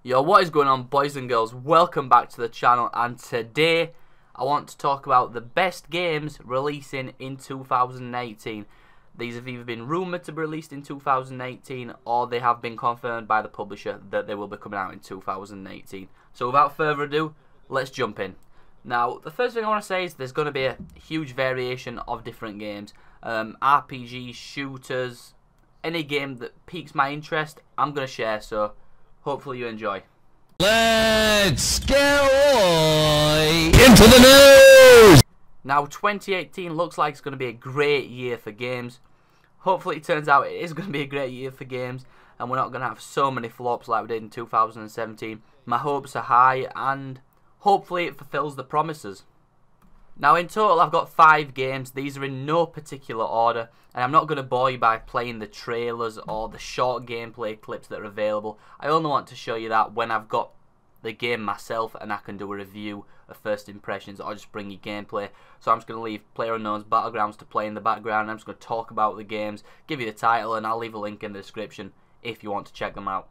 Yo, what is going on, boys and girls? Welcome back to the channel, and today I want to talk about the best games releasing in 2018. These have either been rumoured to be released in 2018 or they have been confirmed by the publisher that they will be coming out in 2018. So without further ado, let's jump in. Now, the first thing I want to say is there's going to be a huge variation of different games. RPGs, shooters, any game that piques my interest, I'm going to share, so hopefully you enjoy. Let's get into the news! Now, 2018 looks like it's going to be a great year for games. Hopefully it turns out it is going to be a great year for games and we're not going to have so many flops like we did in 2017. My hopes are high and hopefully it fulfills the promises. Now, in total I've got 5 games. These are in no particular order, and I'm not going to bore you by playing the trailers or the short gameplay clips that are available. I only want to show you that when I've got the game myself and I can do a review of first impressions or just bring you gameplay. So I'm just going to leave PlayerUnknown's Battlegrounds to play in the background. I'm just going to talk about the games, give you the title, and I'll leave a link in the description if you want to check them out.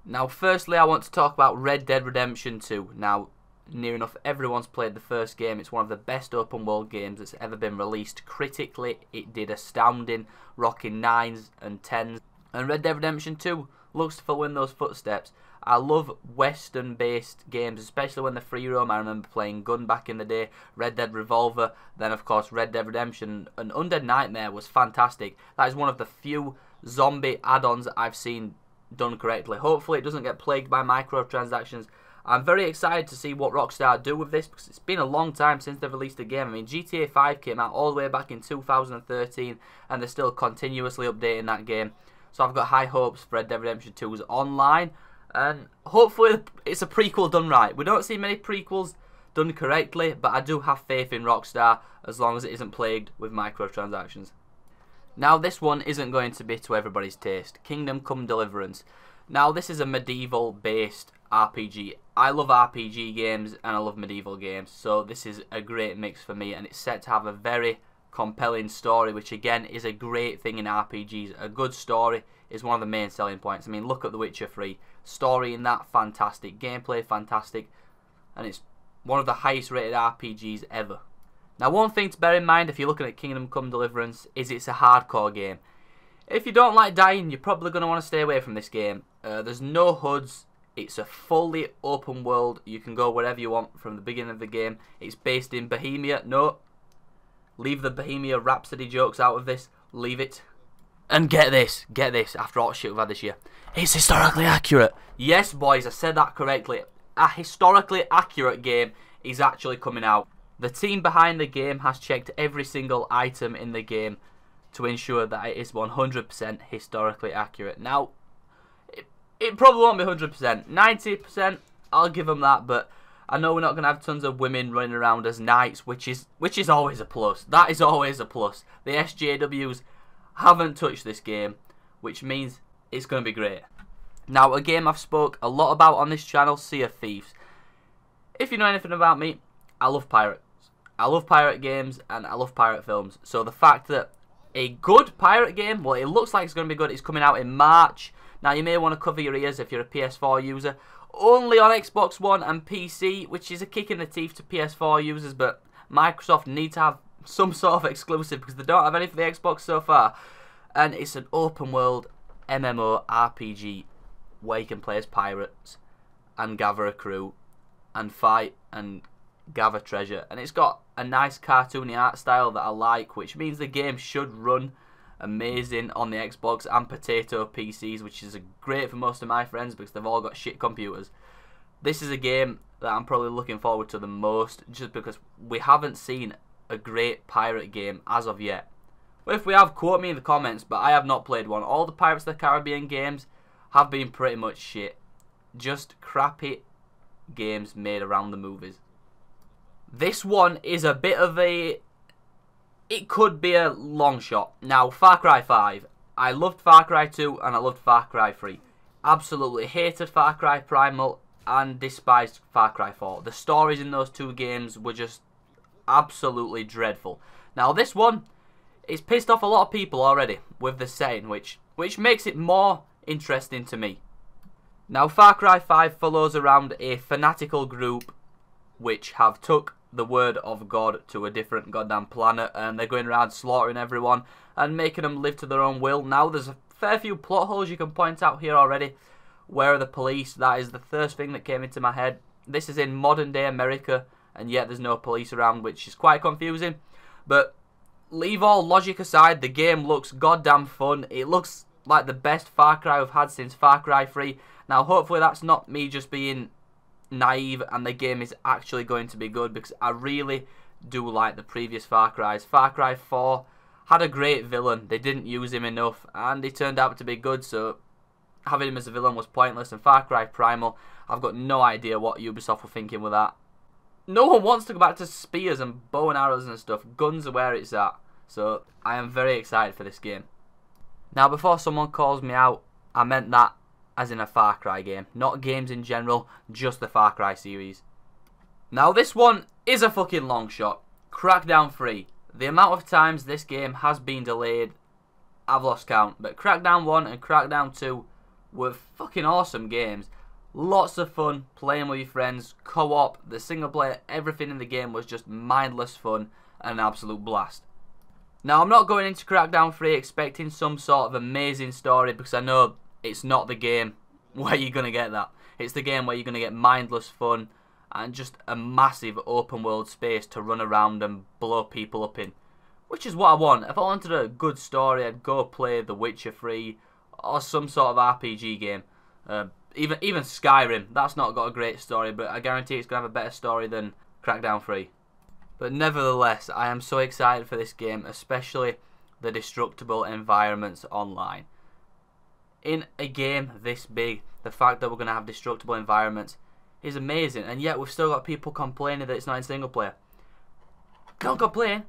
Now, firstly I want to talk about Red Dead Redemption 2. Now, near enough everyone's played the first game. It's one of the best open world games that's ever been released. Critically, it did astounding, rocking 9s and 10s. And Red Dead Redemption 2 looks to follow in those footsteps. I love western based games, especially when they're free roam. I remember playing Gun back in the day, Red Dead Revolver, then of course Red Dead Redemption, and Undead Nightmare was fantastic. That is one of the few zombie add-ons that I've seen done correctly. Hopefully it doesn't get plagued by microtransactions. I'm very excited to see what Rockstar do with this, because it's been a long time since they've released a game. I mean, GTA 5 came out all the way back in 2013 and they're still continuously updating that game. So I've got high hopes for Red Dead Redemption 2's online, and hopefully it's a prequel done right. We don't see many prequels done correctly, but I do have faith in Rockstar as long as it isn't plagued with microtransactions. Now, this one isn't going to be to everybody's taste. Kingdom Come Deliverance. Now, this is a medieval based RPG. I love RPG games and I love medieval games, so this is a great mix for me, and it's set to have a very compelling story, which again is a great thing in RPGs. A good story is one of the main selling points. I mean, look at The Witcher 3. Story in that, fantastic. Gameplay, fantastic. And it's one of the highest rated RPGs ever. Now, one thing to bear in mind if you're looking at Kingdom Come Deliverance is it's a hardcore game. If you don't like dying, you're probably going to want to stay away from this game. There's no HUDs. It's a fully open world. You can go wherever you want from the beginning of the game. It's based in Bohemia. No, leave the Bohemia Rhapsody jokes out of this. Leave it. And get this, after all the shit we've had this year. It's historically accurate. Yes, boys, I said that correctly. A historically accurate game is actually coming out. The team behind the game has checked every single item in the game to ensure that it is 100% historically accurate. Now, it probably won't be 100%. 90%, I'll give them that, but I know we're not going to have tons of women running around as knights, which is always a plus. That is always a plus. The SJWs haven't touched this game, which means it's going to be great. Now, a game I've spoke a lot about on this channel, Sea of Thieves. If you know anything about me, I love pirates. I love pirate games and I love pirate films. So the fact that a good pirate game, well, it looks like it's going to be good, it's coming out in March. Now, you may want to cover your ears if you're a PS4 user. Only on Xbox One and PC, which is a kick in the teeth to PS4 users, but Microsoft need to have some sort of exclusive because they don't have any for the Xbox so far. And it's an open world MMO RPG where you can play as pirates and gather a crew and fight and gather treasure. And it's got a nice cartoony art style that I like, which means the game should run amazing on the Xbox and potato PCs, which is great for most of my friends because they've all got shit computers. This is a game that I'm probably looking forward to the most, just because we haven't seen a great pirate game as of yet. Well, if we have, quote me in the comments, but I have not played one. All the Pirates of the Caribbean games have been pretty much shit. Just crappy games made around the movies. This one is a bit of a... it could be a long shot. Now, Far Cry 5. I loved Far Cry 2 and I loved Far Cry 3. Absolutely hated Far Cry Primal and despised Far Cry 4. The stories in those two games were just absolutely dreadful. Now, this one, it's pissed off a lot of people already with the setting, which makes it more interesting to me. Now Far Cry 5 follows around a fanatical group which have took the word of God to a different goddamn planet, and they're going around slaughtering everyone and making them live to their own will. Now there's a fair few plot holes you can point out here already. Where are the police? That is the first thing that came into my head. This is in modern day America, and yet there's no police around, which is quite confusing. But leave all logic aside, the game looks goddamn fun. It looks like the best Far Cry we've had since Far Cry 3. Now hopefully that's not me just being naive and the game is actually going to be good, because I really do like the previous Far Cries. Far Cry 4 had a great villain. They didn't use him enough and he turned out to be good, so having him as a villain was pointless. And Far Cry Primal, I've got no idea what Ubisoft were thinking with that. No one wants to go back to spears and bow and arrows and stuff. Guns are where it's at. So I am very excited for this game. Now before someone calls me out, I meant that as in a Far Cry game, not games in general, just the Far Cry series. Now this one is a fucking long shot. Crackdown 3. The amount of times this game has been delayed, I've lost count. But Crackdown 1 and Crackdown 2 were fucking awesome games. Lots of fun playing with your friends, co-op, the single player, everything in the game was just mindless fun and an absolute blast. Now I'm not going into Crackdown 3 expecting some sort of amazing story, because I know it's not the game where you're going to get that. It's the game where you're going to get mindless fun and just a massive open world space to run around and blow people up in. Which is what I want. If I wanted a good story, I'd go play The Witcher 3 or some sort of RPG game. Even Skyrim, that's not got a great story, but I guarantee it's going to have a better story than Crackdown 3. But nevertheless, I am so excited for this game, especially the destructible environments online. In a game this big, the fact that we're going to have destructible environments is amazing, and yet we've still got people complaining that it's not in single player. Don't complain.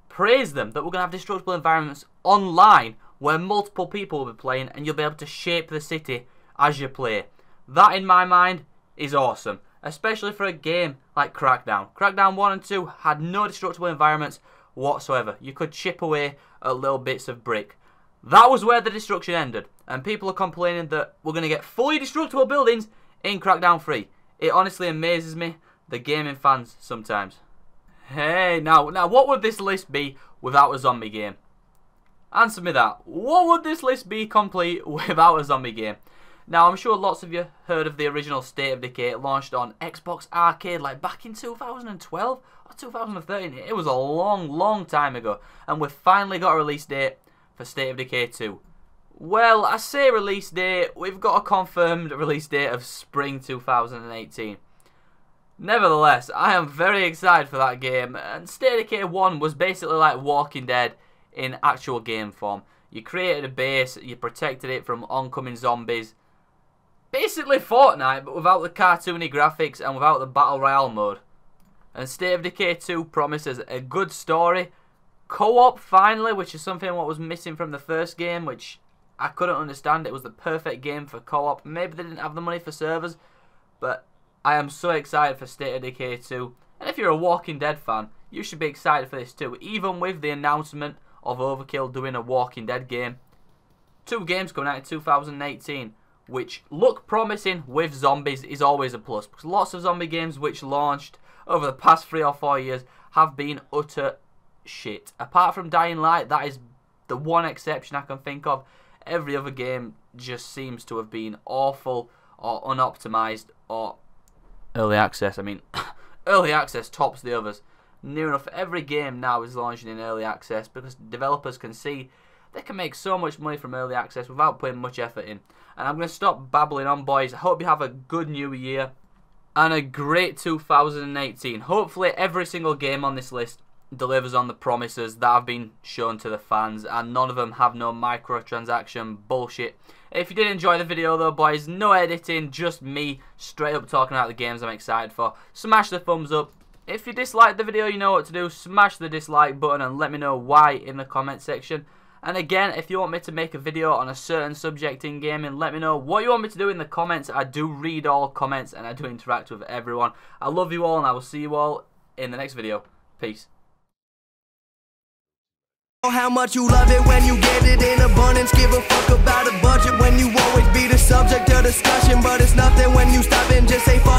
Praise them that we're going to have destructible environments online where multiple people will be playing and you'll be able to shape the city as you play. That, in my mind, is awesome, especially for a game like Crackdown. Crackdown 1 and 2 had no destructible environments whatsoever. You could chip away at little bits of brick. That was where the destruction ended, and people are complaining that we're going to get fully destructible buildings in Crackdown 3. It honestly amazes me, the gaming fans, sometimes. Hey, now what would this list be without a zombie game? Answer me that. What would this list be complete without a zombie game? Now, I'm sure lots of you heard of the original State of Decay. It launched on Xbox Arcade like back in 2012 or 2013. It was a long time ago, and we've finally got a release date for State of Decay 2. Well, I say release date, we've got a confirmed release date of spring 2018. Nevertheless, I am very excited for that game, and State of Decay 1 was basically like Walking Dead in actual game form. You created a base, you protected it from oncoming zombies. Basically Fortnite, but without the cartoony graphics and without the Battle Royale mode. And State of Decay 2 promises a good story, co-op finally, which is something what was missing from the first game, which I couldn't understand. It was the perfect game for co-op. Maybe they didn't have the money for servers, but I am so excited for State of Decay 2. And if you're a Walking Dead fan, you should be excited for this too, even with the announcement of Overkill doing a Walking Dead game. 2 games coming out in 2018, which look promising with zombies is always a plus, because lots of zombie games which launched over the past 3 or 4 years have been utter shit. Apart from Dying Light, that is the one exception I can think of. Every other game just seems to have been awful or unoptimized or early access. I mean, early access tops the others. Near enough every game now is launching in early access because developers can see they can make so much money from early access without putting much effort in. And I'm going to stop babbling on, boys. I hope you have a good new year and a great 2018. Hopefully every single game on this list delivers on the promises that have been shown to the fans, and none of them have no microtransaction bullshit. If you did enjoy the video though, boys, no editing, just me straight up talking about the games I'm excited for. Smash the thumbs up. If you disliked the video, you know what to do. Smash the dislike button and let me know why in the comment section. And again, if you want me to make a video on a certain subject in gaming, let me know what you want me to do in the comments. I do read all comments and I do interact with everyone. I love you all and I will see you all in the next video. Peace. How much you love it when you get it in abundance. Give a fuck about a budget when you always be the subject of discussion. But it's nothing when you stop and just say fuck